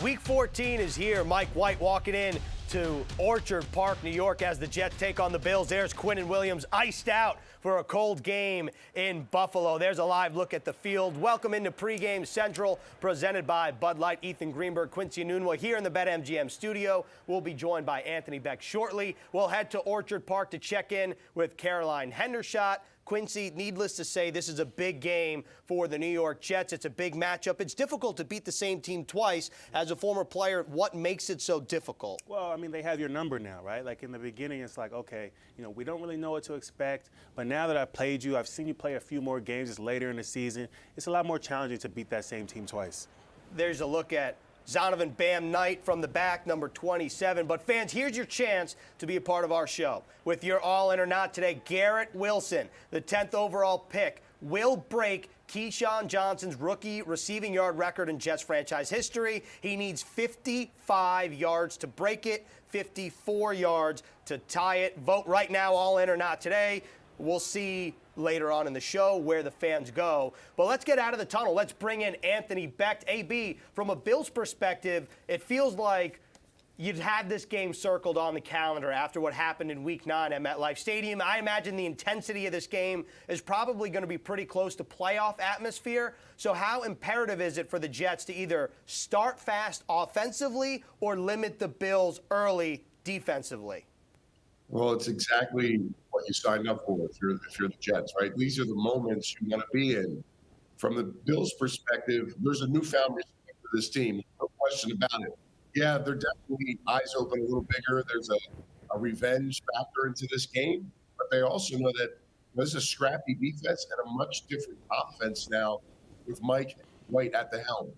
Week 14 is here. Mike White walking in to Orchard Park, New York, as the Jets take on the Bills. There's Quinnen Williams iced out for a cold game in Buffalo. There's a live look at the field. Welcome into Pregame Central, presented by Bud Light. Ethan Greenberg, Quincy Nunwa here in the BetMGM studio. We'll be joined by Anthony Beck shortly. We'll head to Orchard Park to check in with Caroline Hendershot. Quincy, needless to say, this is a big game for the New York Jets. It's a big matchup. It's difficult to beat the same team twice. As a former player, what makes it so difficult? Well, I mean, they have your number now, right? Like in the beginning, it's like, okay, we don't really know what to expect. But now that I've played you, I've seen you play a few more games just later in the season. It's a lot more challenging to beat that same team twice. There's a look at Zonovan Bam Knight from the back, number 27. But fans, here's your chance to be a part of our show. With your all in or not today, Garrett Wilson, the 10th overall pick, will break Keyshawn Johnson's rookie receiving yard record in Jets franchise history. He needs 55 yards to break it, 54 yards to tie it. Vote right now, all in or not today. We'll see later on in the show where the fans go. But let's get out of the tunnel. Let's bring in Anthony Beck. AB, from a Bills perspective, it feels like you'd had this game circled on the calendar after what happened in Week 9 at MetLife Stadium. I imagine the intensity of this game is probably going to be pretty close to playoff atmosphere. So how imperative is it for the Jets to either start fast offensively or limit the Bills early defensively? Well, it's exactly what you signed up for if you're the Jets, right? These are the moments you want to be in. From the Bills' perspective, there's a newfound respect for this team. No question about it. Yeah, they're definitely eyes open a little bigger. There's a revenge factor into this game, but they also know that there's a scrappy defense and a much different offense now with Mike White at the helm.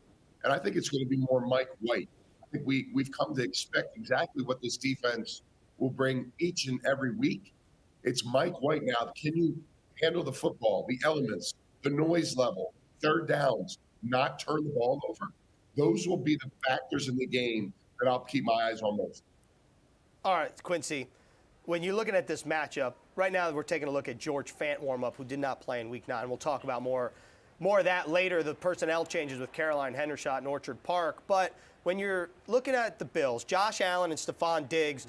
And I think it's going to be more Mike White. I think we've come to expect exactly what this defense will bring each and every week. It's Mike White now. Can you handle the football, the elements, the noise level, third downs, not turn the ball over? Those will be the factors in the game that I'll keep my eyes on most. All right, Quincy, when you're looking at this matchup, right now we're taking a look at George Fant warm-up, who did not play in Week 9. We'll talk about more of that later, the personnel changes with Caroline Hendershot in Orchard Park. But when you're looking at the Bills, Josh Allen and Stephon Diggs,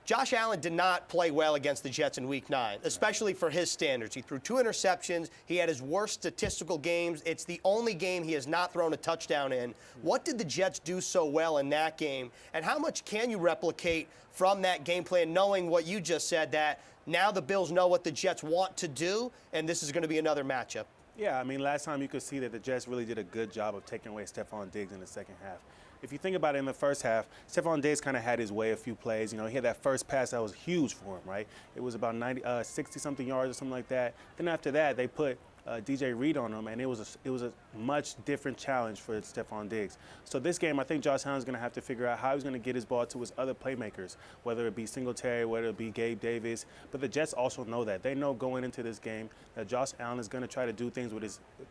Josh Allen did not play well against the Jets in Week 9, especially for his standards. He threw 2 interceptions. He had his worst statistical games. It's the only game he has not thrown a touchdown in. What did the Jets do so well in that game? And how much can you replicate from that game plan, knowing what you just said, that now the Bills know what the Jets want to do, and this is going to be another matchup? Yeah, I mean, last time you could see that the Jets really did a good job of taking away Stephon Diggs in the second half. If you think about it, in the first half, Stephon Diggs kind of had his way a few plays. He had that first pass that was huge for him, right? It was about 60-something yards or something like that. Then after that, they put DJ Reed on him, and it was a much different challenge for Stephon Diggs. So this game, I think Josh Allen's going to have to figure out how he's going to get his ball to his other playmakers, whether it be Singletary, whether it be Gabe Davis. But the Jets also know that. They know going into this game that Josh Allen is going to try to do things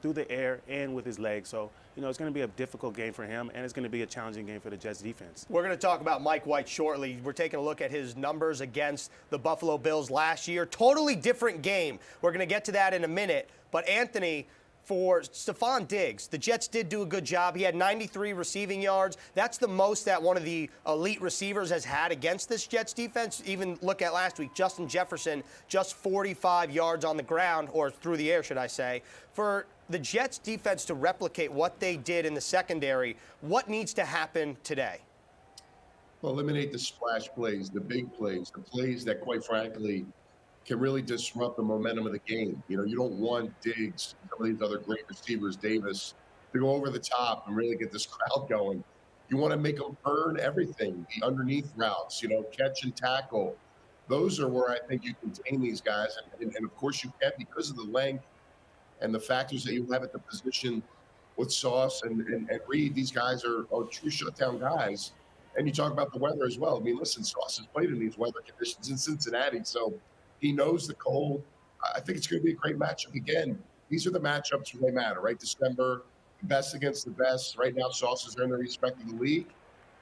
through the air and with his legs. So, it's going to be a difficult game for him, and it's going to be a challenging game for the Jets defense. We're going to talk about Mike White shortly. We're taking a look at his numbers against the Buffalo Bills last year. Totally different game. We're going to get to that in a minute. But Anthony, for Stephon Diggs, the Jets did do a good job. He had 93 receiving yards. That's the most that one of the elite receivers has had against this Jets defense. Even look at last week, Justin Jefferson, just 45 yards on the ground, or through the air, should I say. For the Jets defense to replicate what they did in the secondary, what needs to happen today? Well, eliminate the splash plays, the big plays, the plays that, quite frankly, can really disrupt the momentum of the game. You don't want Diggs, some of these other great receivers, Davis, to go over the top and really get this crowd going. You want to make them earn everything, the underneath routes, catch and tackle. Those are where I think you contain these guys. And of course you can, because of the length and the factors that you have at the position with Sauce and Reed. These guys are true shutdown guys. And you talk about the weather as well. I mean, listen, Sauce has played in these weather conditions in Cincinnati, so he knows the cold. I think it's going to be a great matchup. Again, these are the matchups where they matter, right? December, the best against the best. Right now, Sauce is in the respect of the league,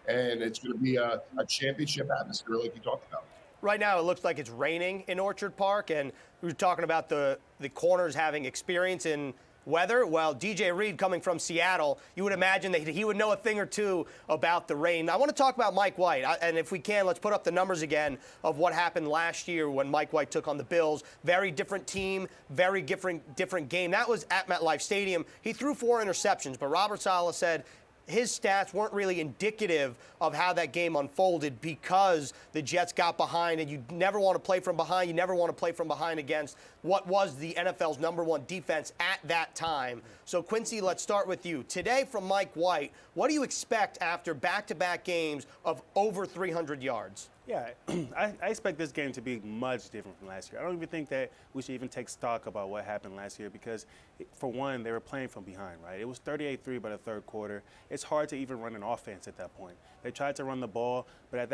and it's going to be a championship atmosphere like you talked about. Right now, it looks like it's raining in Orchard Park, and we were talking about the corners having experience in Weather, well, DJ Reed coming from Seattle, you would imagine that he would know a thing or two about the rain. I want to talk about Mike White, and if we can, let's put up the numbers again of what happened last year when Mike White took on the Bills. Very different team, very different game. That was at MetLife Stadium. He threw 4 interceptions, but Robert Saleh said his stats weren't really indicative of how that game unfolded because the Jets got behind, and you never want to play from behind. You never want to play from behind against what was the NFL's #1 defense at that time. So, Quincy, let's start with you. Today from Mike White, what do you expect after back-to-back games of over 300 yards? Yeah, I expect this game to be much different from last year. I don't even think that we should even take stock about what happened last year because, for one, they were playing from behind, right? It was 38-3 by the third quarter. It's hard to even run an offense at that point. They tried to run the ball, but at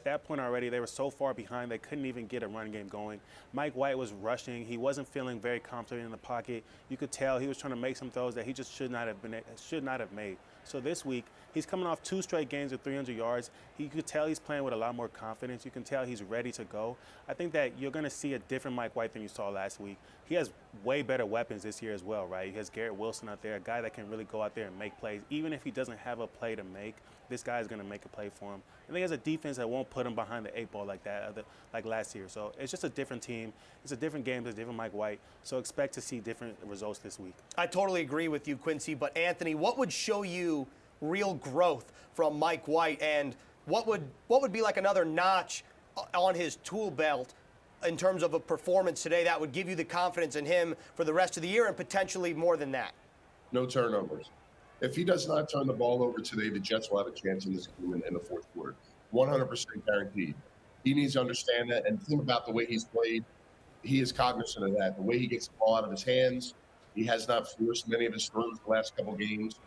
that point already, they were so far behind they couldn't even get a run game going. Mike White was rushing. He wasn't feeling very confident in the pocket. You could tell he was trying to make some throws that he just should not have made. So this week, he's coming off 2 straight games of 300 yards. You could tell he's playing with a lot more confidence. You can tell he's ready to go. I think that you're going to see a different Mike White than you saw last week. He has way better weapons this year as well, right? He has Garrett Wilson out there, a guy that can really go out there and make plays. Even if he doesn't have a play to make, this guy is going to make a play for him. And he has a defense that won't put him behind the 8 ball like that, like last year. So it's just a different team. It's a different game. It's a different Mike White. So expect to see different results this week. I totally agree with you, Quincy. But, Anthony, what would show you real growth from Mike White, and what would be like another notch on his tool belt in terms of a performance today that would give you the confidence in him for the rest of the year and potentially more than that? No turnovers. If he does not turn the ball over today, the Jets will have a chance in this game in the fourth quarter. 100% guaranteed. He needs to understand that and think about the way he's played. He is cognizant of that. The way he gets the ball out of his hands, he has not forced many of his throws the last couple games.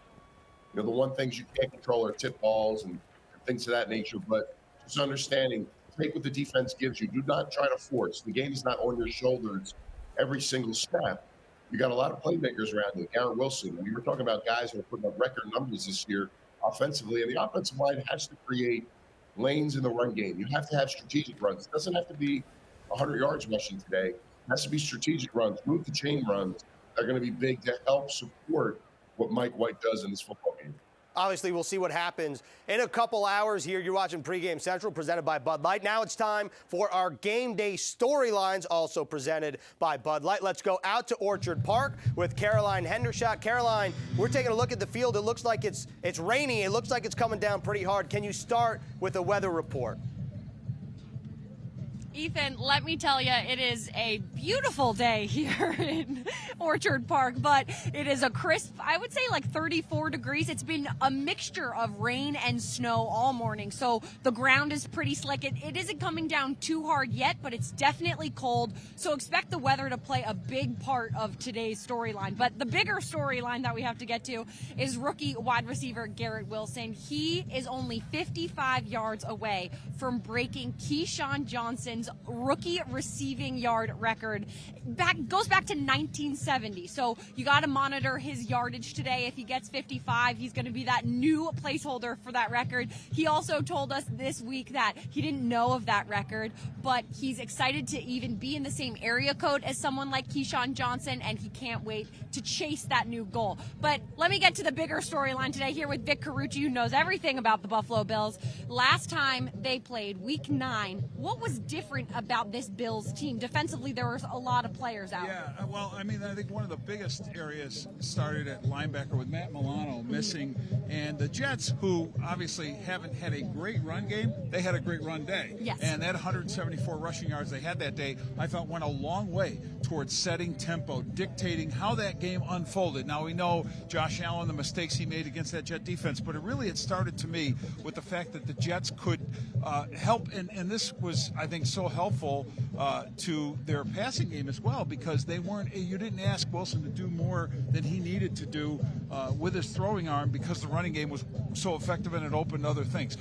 You know, the one things you can't control are tip balls and things of that nature, but just understanding, take what the defense gives you. Do not try to force. The game is not on your shoulders every single snap. You got a lot of playmakers around you. Garrett Wilson. We were talking about guys who are putting up record numbers this year offensively, and the offensive line has to create lanes in the run game. You have to have strategic runs. It doesn't have to be 100 yards rushing today. It has to be strategic runs, move the chain runs. They're going to be big to help support what Mike White does in this football game. Obviously, we'll see what happens in a couple hours here. You're watching Pregame Central, presented by Bud Light. Now it's time for our game day storylines, also presented by Bud Light. Let's go out to Orchard Park with Caroline Hendershot. Caroline, we're taking a look at the field. It looks like it's rainy. It looks like it's coming down pretty hard. Can you start with a weather report? Ethan, let me tell you, it is a beautiful day here in Orchard Park, but it is a crisp, I would say like 34 degrees. It's been a mixture of rain and snow all morning, so the ground is pretty slick. It isn't coming down too hard yet, but it's definitely cold, so expect the weather to play a big part of today's storyline. But the bigger storyline that we have to get to is rookie wide receiver Garrett Wilson. He is only 55 yards away from breaking Keyshawn Johnson's rookie receiving yard record. Goes back to 1970. So you got to monitor his yardage today. If he gets 55, he's going to be that new placeholder for that record. He also told us this week that he didn't know of that record, but he's excited to even be in the same area code as someone like Keyshawn Johnson, and he can't wait to chase that new goal. But let me get to the bigger storyline today here with Vic Carucci, who knows everything about the Buffalo Bills. Last time they played, week 9, what was different about this Bills team? Defensively, there was a lot of players out. Yeah, well, I mean, I think one of the biggest areas started at linebacker with Matt Milano missing, and the Jets, who obviously haven't had a great run game, they had a great run day. Yes. And that 174 rushing yards they had that day, I thought went a long way towards setting tempo, dictating how that game unfolded. Now, we know Josh Allen, the mistakes he made against that Jet defense, but it started to me with the fact that the Jets could help, and this was, I think, so helpful to their passing game as well, because you didn't ask Wilson to do more than he needed to do with his throwing arm, because the running game was so effective and it opened other things.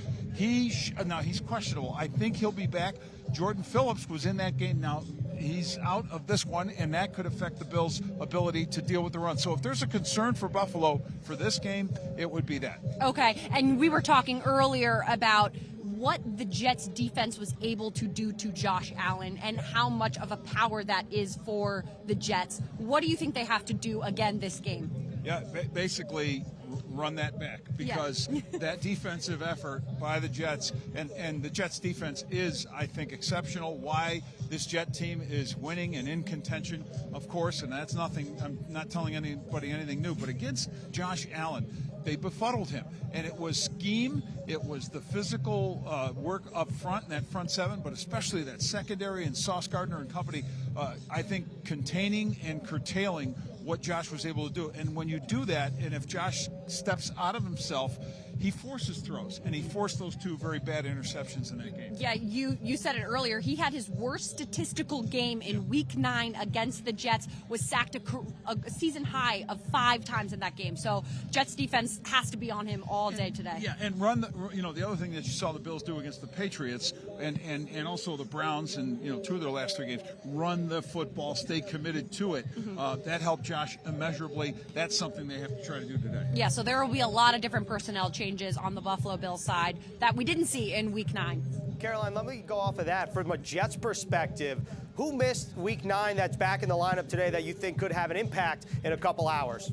Now he's questionable. I think he'll be back. Jordan Phillips was in that game. Now he's out of this one, and that could affect the Bills' ability to deal with the run. So if there's a concern for Buffalo for this game, it would be that. Okay, and we were talking earlier about what the Jets defense was able to do to Josh Allen and how much of a power that is for the Jets. What do you think they have to do again this game? Yeah, basically run that back, because that defensive effort by the Jets and the Jets defense is, I think, exceptional. Why this Jet team is winning and in contention, of course, and that's nothing. I'm not telling anybody anything new, but against Josh Allen, they befuddled him, and it was scheme. It was the physical work up front in that front seven, but especially that secondary and Sauce Gardner and company. I think containing and curtailing what Josh was able to do. And when you do that, and if Josh steps out of himself, he forces throws, and he forced those 2 very bad interceptions in that game. Yeah, you said it earlier. He had his worst statistical game in Week 9 against the Jets, was sacked a season high of 5 times in that game. So Jets defense has to be on him all day today. Yeah, and the other thing that you saw the Bills do against the Patriots and also the Browns and 2 of their last 3 games, run the football, stay committed to it. That helped Josh immeasurably. That's something they have to try to do today. Yeah, so there will be a lot of different personnel changes on the Buffalo Bills side that we didn't see in Week 9. Caroline, let me go off of that. From a Jets perspective, who missed Week 9 that's back in the lineup today that you think could have an impact in a couple hours?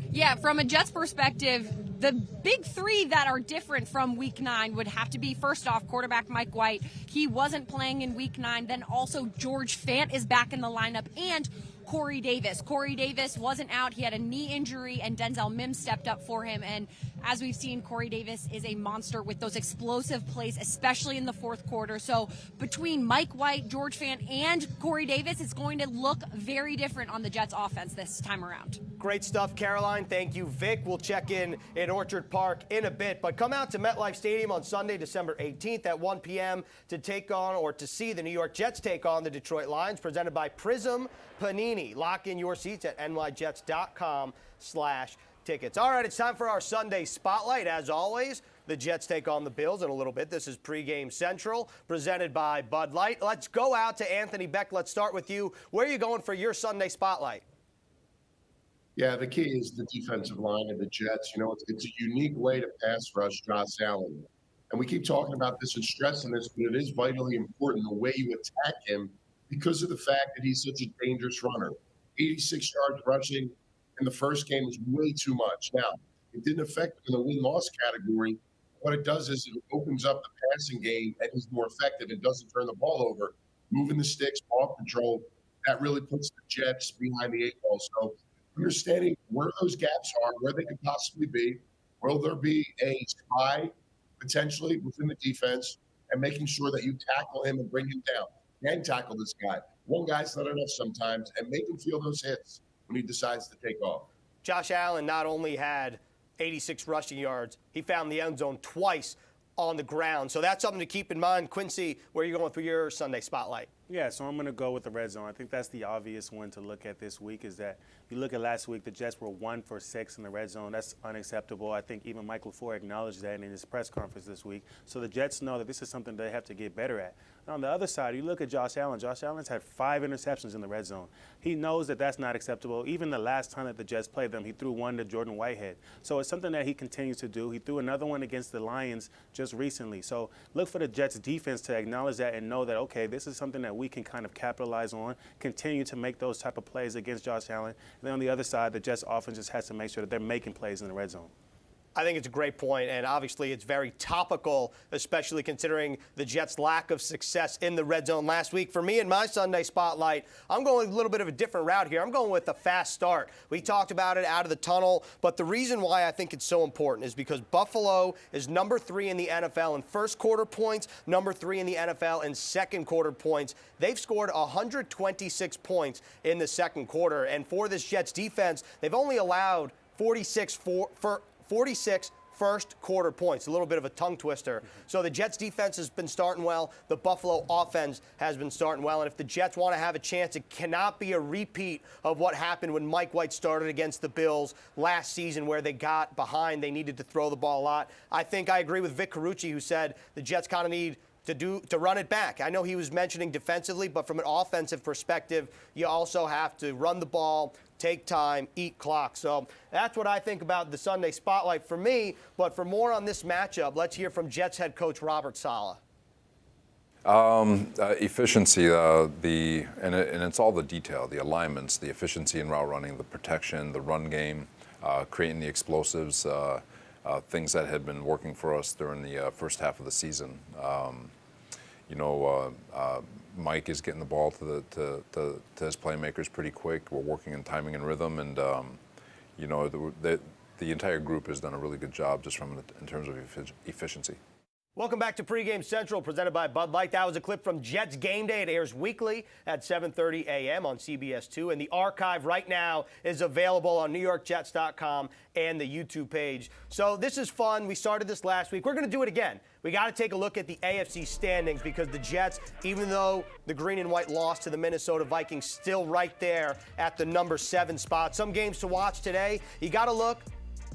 Yeah, from a Jets perspective, the big 3 that are different from Week 9 would have to be, first off, quarterback Mike White. He wasn't playing in Week 9. Then also George Fant is back in the lineup, and Corey Davis. Corey Davis wasn't out. He had a knee injury, and Denzel Mims stepped up for him. And as we've seen, Corey Davis is a monster with those explosive plays, especially in the fourth quarter. So between Mike White, George Fant, and Corey Davis, it's going to look very different on the Jets offense this time around. Great stuff, Caroline. Thank you, Vic. We'll check in Orchard Park in a bit. But come out to MetLife Stadium on Sunday, December 18th at 1 p.m. to take on or to see the New York Jets take on the Detroit Lions, presented by Prism Panini. Lock in your seats at nyjets.com/tickets. All right, it's time for our Sunday Spotlight. As always, the Jets take on the Bills in a little bit. This is Pregame Central, presented by Bud Light. Let's go out to Anthony Beck. Let's start with you. Where are you going for your Sunday Spotlight? Yeah, the key is the defensive line of the Jets. It's a unique way to pass rush Josh Allen. And we keep talking about this and stressing this, but it is vitally important the way you attack him because of the fact that he's such a dangerous runner. 86 yards rushing in the first game is way too much. Now, it didn't affect him in the win-loss category. What it does is it opens up the passing game, and he's more effective and doesn't turn the ball over. Moving the sticks, ball control, that really puts the Jets behind the 8 ball. So understanding where those gaps are, where they could possibly be, will there be a spy potentially within the defense, and making sure that you tackle him and bring him down. And tackle this guy. One guy's not enough sometimes, and make him feel those hits when he decides to take off. Josh Allen not only had 86 rushing yards, he found the end zone twice on the ground. So that's something to keep in mind. Quincy, where are you going for your Sunday Spotlight? Yeah, so I'm going to go with the red zone. I think that's the obvious one to look at this week is that if you look at last week, the Jets were 1 for 6 in the red zone. That's unacceptable. I think even Mike LaFleur acknowledged that in his press conference this week. So the Jets know that this is something they have to get better at. And on the other side, you look at Josh Allen. Josh Allen's had 5 interceptions in the red zone. He knows that that's not acceptable. Even the last time that the Jets played them, he threw one to Jordan Whitehead. So it's something that he continues to do. He threw another one against the Lions just recently. So look for the Jets defense to acknowledge that and know that, okay, this is something that we can kind of capitalize on, continue to make those type of plays against Josh Allen. And then on the other side, the Jets offense just has to make sure that they're making plays in the red zone. I think it's a great point, and obviously it's very topical, especially considering the Jets' lack of success in the red zone last week. For me in my Sunday Spotlight, I'm going a little bit of a different route here. I'm going with a fast start. We talked about it out of the tunnel, but the reason why I think it's so important is because Buffalo is number 3 in the NFL in first quarter points, number 3 in the NFL in second quarter points. They've scored 126 points in the second quarter, and for this Jets defense, they've only allowed 46 first quarter points, a little bit of a tongue twister. So the Jets defense has been starting well. The Buffalo offense has been starting well. And if the Jets want to have a chance, it cannot be a repeat of what happened when Mike White started against the Bills last season where they got behind. They needed to throw the ball a lot. I think I agree with Vic Carucci, who said the Jets kind of need to run it back. I know he was mentioning defensively, but from an offensive perspective, you also have to run the ball, take time, eat clock. So that's what I think about the Sunday Spotlight for me. But for more on this matchup, let's hear from Jets head coach Robert Saleh. Efficiency, and it's all the detail, the alignments, the efficiency in route running, the protection, the run game, creating the explosives, things that had been working for us during the first half of the season. Mike is getting the ball to his playmakers pretty quick. We're working in timing and rhythm, and the entire group has done a really good job just in terms of efficiency. Welcome back to Pregame Central, presented by Bud Light. That was a clip from Jets Game Day. It airs weekly at 7:30 a.m. on CBS 2, and the archive right now is available on NewYorkJets.com and the YouTube page. So this is fun. We started this last week. We're going to do it again. We got to take a look at the AFC standings because the Jets, even though the green and white lost to the Minnesota Vikings, still right there at the number 7 spot. Some games to watch today. You got to look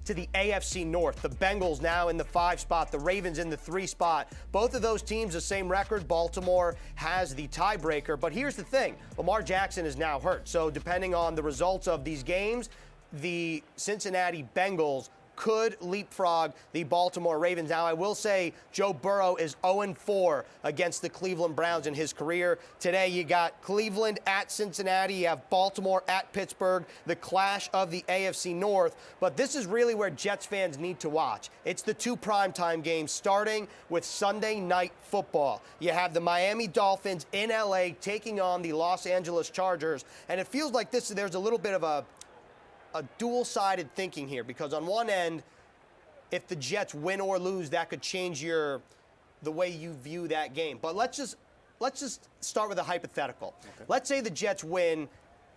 to the AFC North. The Bengals now in the 5 spot, the Ravens in the 3 spot. Both of those teams the same record. Baltimore has the tiebreaker. But here's the thing. Lamar Jackson is now hurt. So depending on the results of these games, the Cincinnati Bengals could leapfrog the Baltimore Ravens. Now, I will say Joe Burrow is 0-4 against the Cleveland Browns in his career. Today, you got Cleveland at Cincinnati. You have Baltimore at Pittsburgh, the clash of the AFC North. But this is really where Jets fans need to watch. It's the 2 primetime games, starting with Sunday Night Football. You have the Miami Dolphins in L.A. taking on the Los Angeles Chargers. And it feels like there's a little bit of a dual-sided thinking here, because on one end, if the Jets win or lose, that could change the way you view that game. But let's just start with a hypothetical. Okay. Let's say the Jets win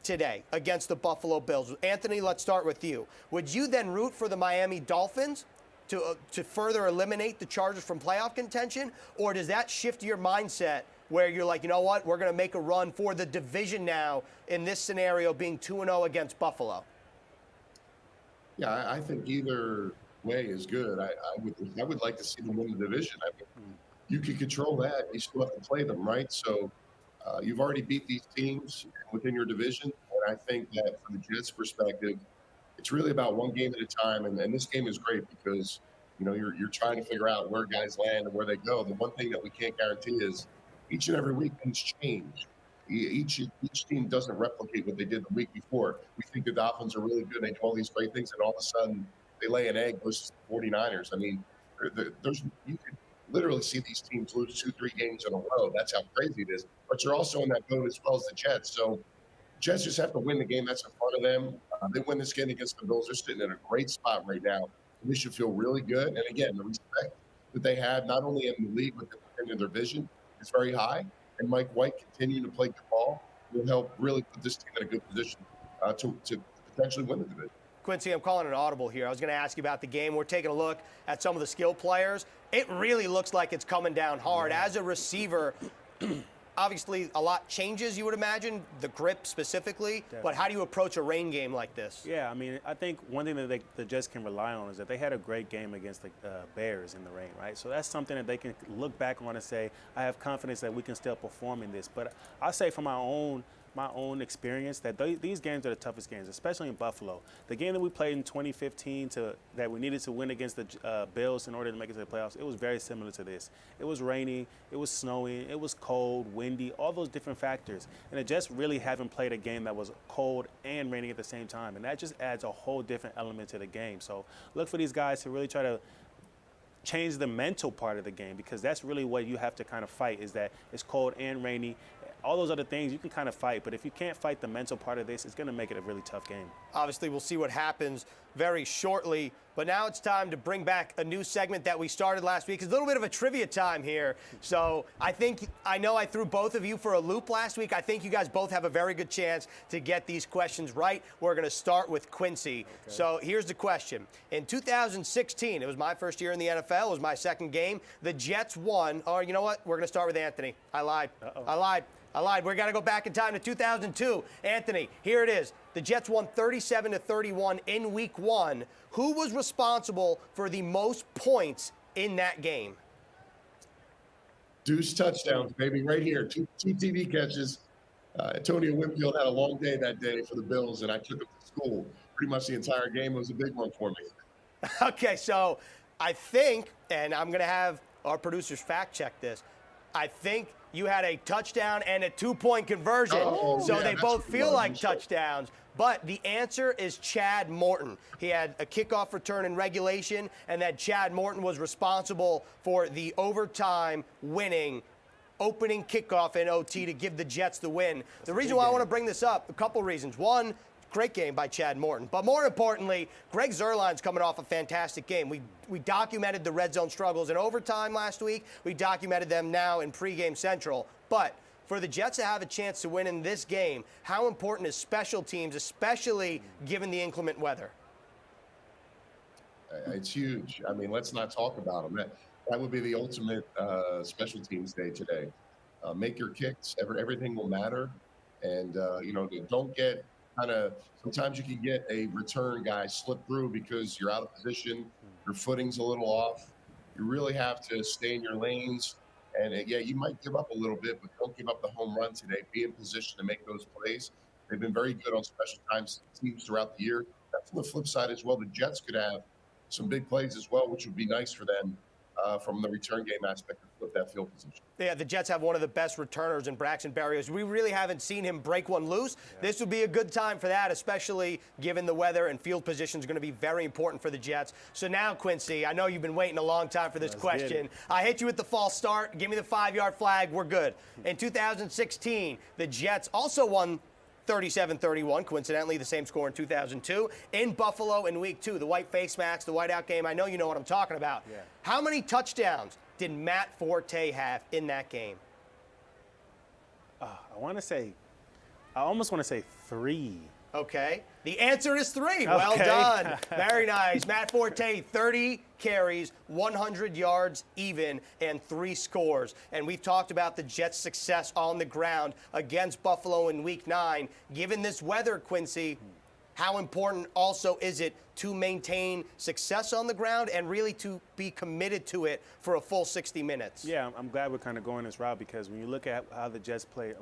today against the Buffalo Bills. Anthony, let's start with you. Would you then root for the Miami Dolphins to further eliminate the Chargers from playoff contention, or does that shift your mindset where you're like, you know what, we're going to make a run for the division now, in this scenario being 2-0 against Buffalo? Yeah, I think either way is good. I would like to see them win the division. I mean, you can control that. You still have to play them, right? So you've already beat these teams within your division, and I think that from the Jets' perspective, it's really about one game at a time. And this game is great because you're trying to figure out where guys land and where they go. The one thing that we can't guarantee is each and every week things change. Each team doesn't replicate what they did the week before. We think the Dolphins are really good. They do all these great things, and all of a sudden they lay an egg versus the 49ers. I mean, you could literally see these teams lose 2-3 games in a row. That's how crazy it is. But you're also in that boat as well as the Jets. So Jets just have to win the game that's in front of them. They win this game against the Bills. They're sitting in a great spot right now. And they should feel really good. And again, the respect that they have, not only in the league, but in their vision, is very high. And Mike White continuing to play good ball will help really put this team in a good position to potentially win the division. Quincy, I'm calling an audible here. I was going to ask you about the game. We're taking a look at some of the skill players. It really looks like it's coming down hard. As a receiver, obviously a lot changes, you would imagine, the grip specifically. Definitely. But how do you approach a rain game like this? Yeah, I mean, I think one thing that the Jets can rely on is that they had a great game against the Bears in the rain, right? So that's something that they can look back on and say, I have confidence that we can still perform in this. But I say from my own experience that these games are the toughest games, especially in Buffalo. The game that we played in 2015 that we needed to win against the Bills in order to make it to the playoffs, it was very similar to this. It was rainy, it was snowing, it was cold, windy, all those different factors. And the Jets really haven't played a game that was cold and raining at the same time. And that just adds a whole different element to the game. So look for these guys to really try to change the mental part of the game, because that's really what you have to kind of fight, is that it's cold and rainy. All those other things you can kind of fight, but if you can't fight the mental part of this, it's going to make it a really tough game. Obviously, we'll see what happens very shortly, but now it's time to bring back a new segment that we started last week. It's a little bit of a trivia time here. So I know I threw both of you for a loop last week. I think you guys both have a very good chance to get these questions right. We're going to start with Quincy. Okay. So here's the question. In 2016, it was my first year in the NFL. It was my second game. The Jets won. Or you know what? We're going to start with Anthony. I lied. I lied. We're going to go back in time to 2002. Anthony, here it is. The Jets won 37-31 in Week 1. Who was responsible for the most points in that game? Deuce touchdowns, baby, right here. Two TV catches. Antonio Winfield had a long day that day for the Bills, and I took him to school pretty much the entire game. It was a big one for me. Okay, so I think, and I'm going to have our producers fact check this, I think you had a touchdown and a 2-point conversion. So yeah, they that's both what it feel was. like touchdowns. But the answer is Chad Morton. He had a kickoff return in regulation, and that Chad Morton was responsible for the overtime winning opening kickoff in OT to give the Jets the win. The reason why I want to bring this up, a couple reasons. One, great game by Chad Morton. But more importantly, Greg Zuerlein's coming off a fantastic game. We documented the red zone struggles in overtime last week. We documented them now in pregame central. But for the Jets to have a chance to win in this game, how important is special teams, especially given the inclement weather? It's huge. I mean, let's not talk about them. That would be the ultimate special teams day today. Make your kicks. Everything will matter. And, don't get sometimes you can get a return guy slip through because you're out of position. Your footing's a little off. You really have to stay in your lanes. And yeah, you might give up a little bit, but don't give up the home run today. Be in position to make those plays. They've been very good on special times teams throughout the year. That's on the flip side as well. The Jets could have some big plays as well, which would be nice for them from the return game aspect to flip that field position. Yeah, the Jets have one of the best returners in Braxton Berrios. We really haven't seen him break one loose. Yeah. This would be a good time for that, especially given the weather and field position is going to be very important for the Jets. So now, Quincy, I know you've been waiting a long time for this question. I hit you with the false start. Give me the 5-yard flag. We're good. In 2016, the Jets also won 37-31, coincidentally the same score in 2002, in Buffalo in Week 2, the white face mask, the whiteout game. I know you know what I'm talking about. Yeah. How many touchdowns did Matt Forte have in that game? I almost want to say 3. Okay. The answer is 3. Well done. Very nice. Matt Forte, 30 carries, 100 yards even, and 3 scores. And we've talked about the Jets' success on the ground against Buffalo in Week 9. Given this weather, Quincy, how important also is it to maintain success on the ground and really to be committed to it for a full 60 minutes? Yeah, I'm glad we're kind of going this route because when you look at how the Jets play,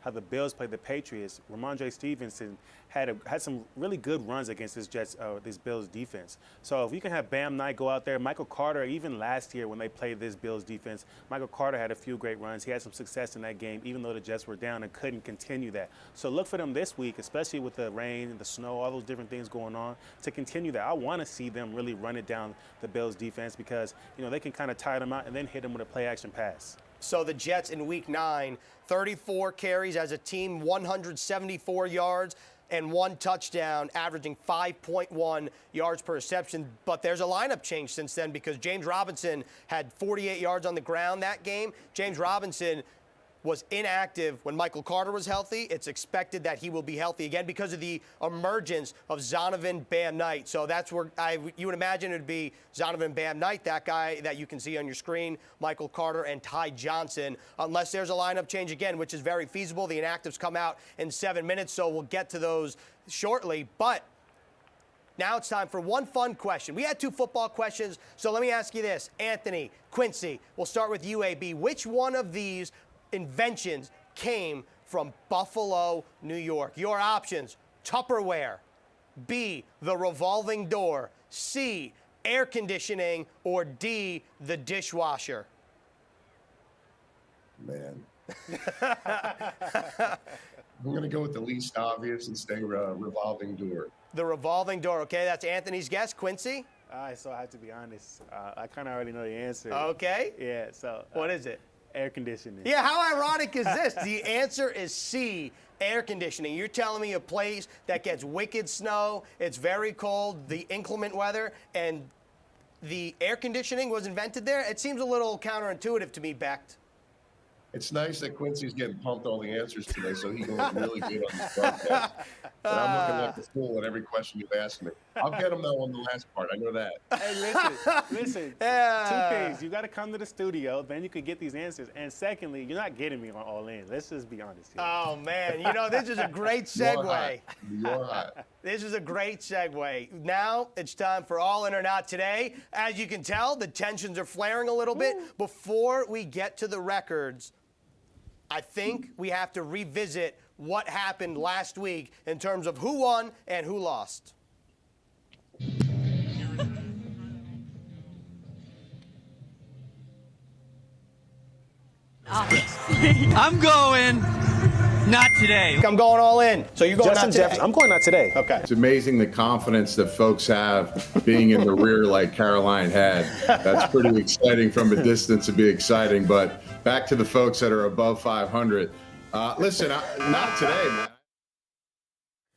how the Bills played the Patriots, Ramondre Stevenson had some really good runs against this Bills defense. So if you can have Bam Knight go out there, Michael Carter, even last year when they played this Bills defense, Michael Carter had a few great runs. He had some success in that game, even though the Jets were down and couldn't continue that. So look for them this week, especially with the rain and the snow, all those different things going on, to continue that. I want to see them really run it down the Bills defense because, they can kind of tire them out and then hit them with a play-action pass. So the Jets in Week 9, 34 carries as a team, 174 yards, and 1 touchdown, averaging 5.1 yards per reception. But there's a lineup change since then because James Robinson had 48 yards on the ground that game. James Robinson was inactive when Michael Carter was healthy. It's expected that he will be healthy again because of the emergence of Zonovan Bam Knight. So that's where you would imagine it would be Zonovan Bam Knight, that guy that you can see on your screen, Michael Carter and Ty Johnson, unless there's a lineup change again, which is very feasible. The inactives come out in 7 minutes, so we'll get to those shortly. But now it's time for one fun question. We had 2 football questions, so let me ask you this. Anthony, Quincy, we'll start with you, AB. Which one of these inventions came from Buffalo, New York? Your options: Tupperware, B, the revolving door, C, air conditioning, or D, the dishwasher? Man. I'm going to go with the least obvious and say revolving door. The revolving door. Okay, that's Anthony's guess. Quincy? All right, so I have to be honest. I kind of already know the answer. Okay. Yeah, so. What is it? Air conditioning. Yeah, how ironic is this? The answer is C, air conditioning. You're telling me a place that gets wicked snow, it's very cold, the inclement weather, and the air conditioning was invented there? It seems a little counterintuitive to me, Becht. It's nice that Quincy's getting pumped all the answers today, so he can look really good on this broadcast. And I'm looking like a fool at every question you've asked me. I'll get him though on the last part. I know that. Hey, listen. Two things. You got to come to the studio, then you could get these answers. And secondly, you're not getting me on All In. Let's just be honest here. Oh, man. You know, this is a great segue. You're hot. This is a great segue. Now it's time for All In or Not Today. As you can tell, the tensions are flaring a little bit. Before we get to the records, I think we have to revisit what happened last week in terms of who won and who lost. I'm going not today. I'm going all in. So you're going Justin not today. Jefferson. I'm going not today. Okay. It's amazing the confidence that folks have being in the rear like Caroline had. That's pretty exciting from a distance to be exciting. But back to the folks that are above 500. Listen, not today, man.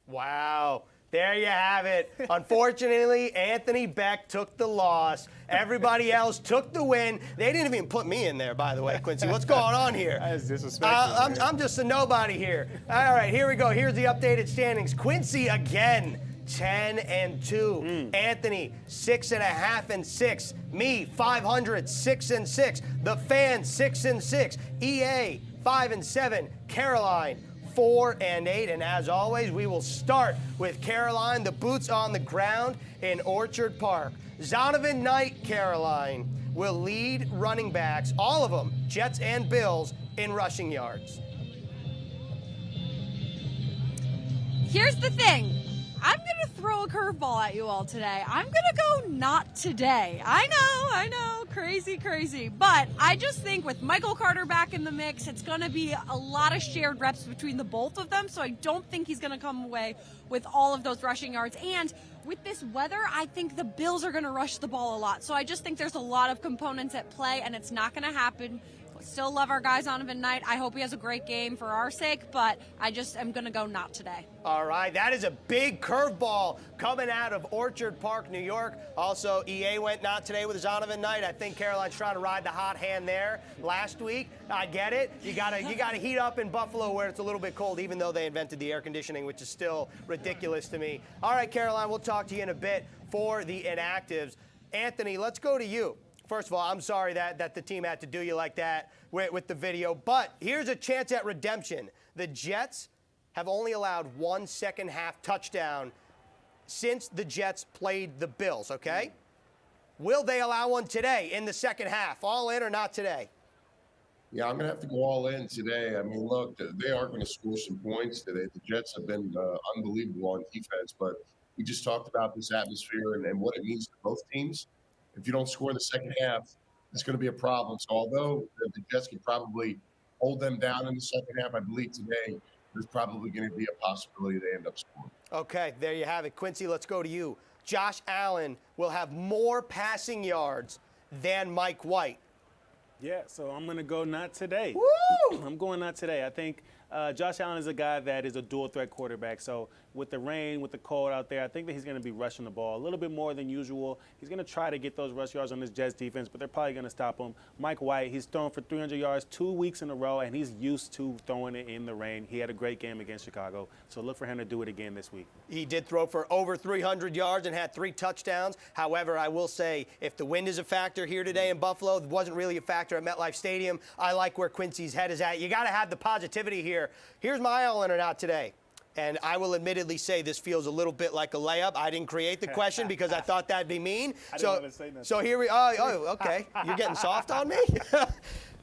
Wow. There you have it. Unfortunately, Anthony Beck took the loss. Everybody else took the win. They didn't even put me in there, by the way, Quincy. What's going on here? That is disrespectful. I'm just a nobody here. All right, here we go. Here's the updated standings. Quincy again, 10-2. Anthony, 6.5-6. Me, 500, 6-6. The Fan, 6-6. EA, 5-7. Caroline, 4-8, and as always, we will start with Caroline, the boots on the ground in Orchard Park. Zonovan Knight, Caroline, will lead running backs, all of them, Jets and Bills, in rushing yards. Here's the thing. I'm going to throw a curveball at you all today. I'm going to go not today. I know, crazy. But I just think with Michael Carter back in the mix, it's going to be a lot of shared reps between the both of them. So I don't think he's going to come away with all of those rushing yards. And with this weather, I think the Bills are going to rush the ball a lot. So I just think there's a lot of components at play, and it's not going to happen. Still love our guy Zonovan Knight. I hope he has a great game for our sake, but I just am going to go not today. All right, that is a big curveball coming out of Orchard Park, New York. Also, EA went not today with Zonovan Knight. I think Caroline's trying to ride the hot hand there last week. I get it. You gotta heat up in Buffalo where it's a little bit cold, even though they invented the air conditioning, which is still ridiculous to me. All right, Caroline, we'll talk to you in a bit for the inactives. Anthony, let's go to you. First of all, I'm sorry that the team had to do you like that with the video, but here's a chance at redemption. The Jets have only allowed one second-half touchdown since the Jets played the Bills, okay? Will they allow one today in the second half? All in or not today? Yeah, I'm going to have to go all in today. I mean, look, they are going to score some points today. The Jets have been unbelievable on defense, but we just talked about this atmosphere and what it means to both teams. If you don't score in the second half, it's going to be a problem. So although the Jets can probably hold them down in the second half, I believe today there's probably going to be a possibility they end up scoring. Okay, there you have it. Quincy, let's go to you. Josh Allen will have more passing yards than Mike White. Yeah, so I'm going to go not today. Woo! I'm going not today. I think Josh Allen is a guy that is a dual-threat quarterback. So with the rain, with the cold out there, I think that he's going to be rushing the ball a little bit more than usual. He's going to try to get those rush yards on this Jets defense, but they're probably going to stop him. Mike White, he's thrown for 300 yards 2 weeks in a row, and he's used to throwing it in the rain. He had a great game against Chicago, so look for him to do it again this week. He did throw for over 300 yards and had 3 touchdowns. However, I will say if the wind is a factor here today in Buffalo, it wasn't really a factor at MetLife Stadium. I like where Quincy's head is at. You got to have the positivity here. Here's my all-in or not today. And I will admittedly say this feels a little bit like a layup. I didn't create the question because I thought that'd be mean. I didn't want to say nothing. So here we okay. You're getting soft on me?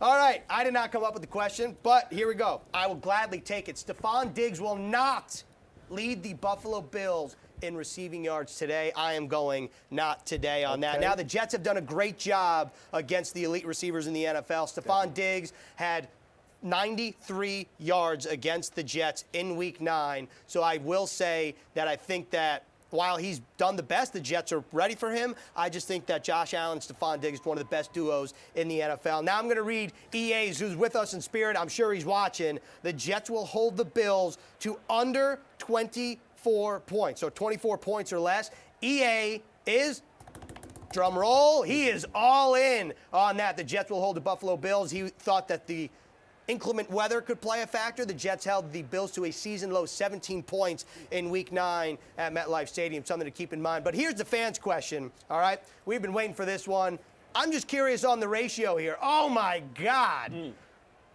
All right. I did not come up with the question, but here we go. I will gladly take it. Stephon Diggs will not lead the Buffalo Bills in receiving yards today. I am going not today on that. Now, the Jets have done a great job against the elite receivers in the NFL. Stephon Diggs had 93 yards against the Jets in Week 9. So I will say that I think that while he's done the best, the Jets are ready for him. I just think that Josh Allen and Stephon Diggs is one of the best duos in the NFL. Now I'm going to read EA's, who's with us in spirit. I'm sure he's watching. The Jets will hold the Bills to under 24 points. So 24 points or less. EA is, drum roll, he is all in on that. The Jets will hold the Buffalo Bills. He thought that the inclement weather could play a factor. The Jets held the Bills to a season-low 17 points in Week 9 at MetLife Stadium, something to keep in mind. But here's the fans' question, all right? We've been waiting for this one. I'm just curious on the ratio here. Oh, my God.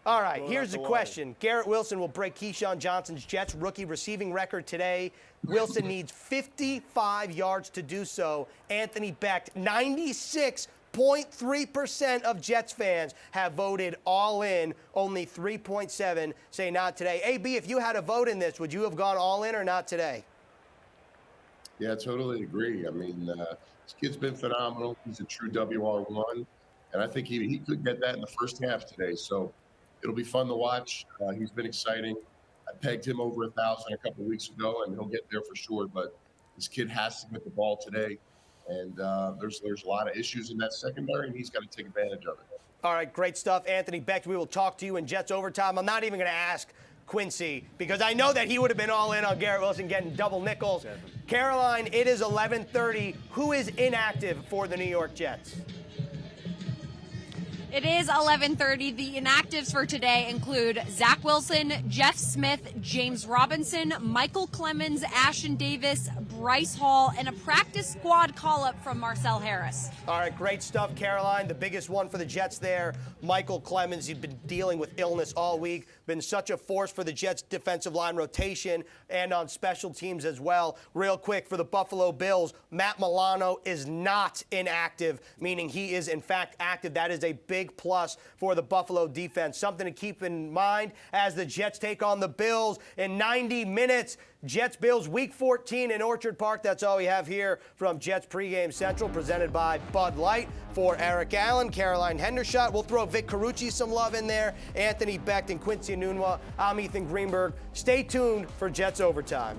All right, here's the question. Garrett Wilson will break Keyshawn Johnson's Jets rookie receiving record today. Wilson needs 55 yards to do so. Anthony Becht, 96.3% of Jets fans have voted all in. Only 3.7 say not today. AB, if you had a vote in this, would you have gone all in or not today? Yeah, I totally agree. I mean, this kid's been phenomenal. He's a true WR1, and I think he could get that in the first half today. So it'll be fun to watch. He's been exciting. I pegged him over 1,000 a couple of weeks ago, and he'll get there for sure. But this kid has to get the ball today, and there's a lot of issues in that secondary, and he's got to take advantage of it. All right, great stuff, Anthony Becht. We will talk to you in Jets overtime. I'm not even going to ask Quincy because I know that he would have been all in on Garrett Wilson getting double nickels. Caroline, it is 11:30. Who is inactive for the New York Jets? It is 11:30. The inactives for today include Zach Wilson, Jeff Smith, James Robinson, Michael Clemens, Ashton Davis, Bryce Hall, and a practice squad call-up from Marcel Harris. All right, great stuff, Caroline. The biggest one for the Jets there, Michael Clemens. He's been dealing with illness all week. Been such a force for the Jets' defensive line rotation and on special teams as well. Real quick, for the Buffalo Bills, Matt Milano is not inactive, meaning he is, in fact, active. That is a big plus for the Buffalo defense. Something to keep in mind as the Jets take on the Bills in 90 minutes. Jets-Bills Week 14 in Orchard Park. That's all we have here from Jets Pregame Central, presented by Bud Light. For Eric Allen, Caroline Hendershot, we'll throw Vic Carucci some love in there, Anthony Becht and Quincy Enunwa. I'm Ethan Greenberg. Stay tuned for Jets Overtime.